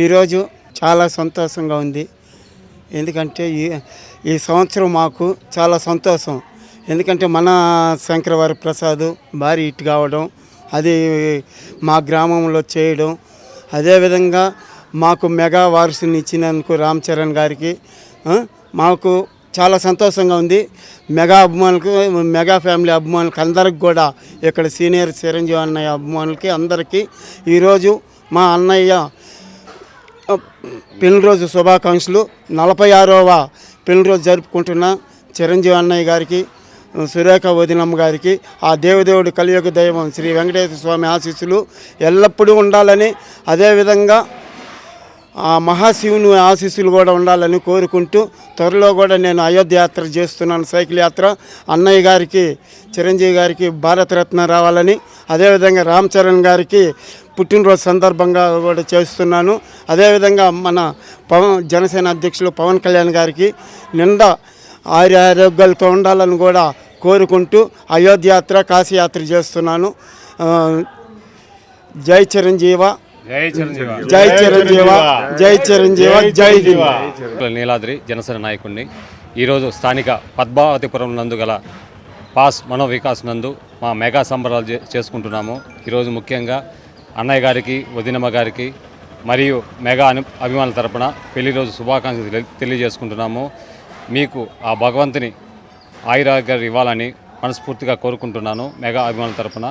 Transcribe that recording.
ఈరోజు చాలా సంతోషంగా ఉంది. ఎందుకంటే ఈ సంవత్సరం మాకు చాలా సంతోషం. ఎందుకంటే మన శంకరవర ప్రసాద్ భారీ హిట్ కావడం, అది మా గ్రామంలో చేయడం, అదేవిధంగా మాకు మెగా వారసుని ఇచ్చినందుకు రామ్ చరణ్ గారికి మాకు చాలా సంతోషంగా ఉంది. మెగా అభిమానులకు, మెగా ఫ్యామిలీ అభిమానులకు అందరికి కూడా, ఇక్కడ సీనియర్ చిరంజీవి అన్నయ్య అభిమానులకి అందరికీ ఈరోజు మా అన్నయ్య పెళ్లిరోజు శుభాకాంక్షలు. 46వ పెళ్లిరోజు జరుపుకుంటున్న చిరంజీవి అన్నయ్య గారికి, సురేఖ వదినమ్మ గారికి ఆ దేవదేవుడి కలియుగ దైవం శ్రీ వెంకటేశ్వర స్వామి ఆశీస్సులు ఎల్లప్పుడూ ఉండాలని, అదేవిధంగా ఆ మహాశివుని ఆశీస్సులు కూడా ఉండాలని కోరుకుంటూ, త్వరలో కూడా నేను అయోధ్య యాత్ర చేస్తున్నాను, సైకిల్ యాత్ర. అన్నయ్య గారికి, చిరంజీవి గారికి భారతరత్న రావాలని, అదేవిధంగా రామ్ చరణ్ గారికి పుట్టినరోజు సందర్భంగా కూడా చేస్తున్నాను. అదేవిధంగా మన జనసేన అధ్యక్షులు పవన్ కళ్యాణ్ గారికి నిండా ఆరోగ్యాలతో ఉండాలని కూడా కోరుకుంటూ అయోధ్య యాత్ర, కాశీ యాత్ర చేస్తున్నాను. జై చిరంజీవ, జై చిరంజీవ, జై చిరంజీవ, జై దివ. నీలాద్రి జనసేన నాయకుడిని. ఈరోజు స్థానిక పద్మావతిపురం నందు గల పాస్ మనోవికాస్ నందు మా మెగా సంబరాలు చేసుకుంటున్నాము. ఈరోజు ముఖ్యంగా అన్నయ్య గారికి, వదినమ్మ గారికి మరియు మెగా అభిమానుల తరపున పెళ్లిరోజు శుభాకాంక్షలు తెలియజేసుకుంటున్నాము. మీకు ఆ భగవంతుని ఆయురాగ్యాలు ఇవ్వాలని మనస్ఫూర్తిగా కోరుకుంటున్నాను మెగా అభిమానుల తరపున.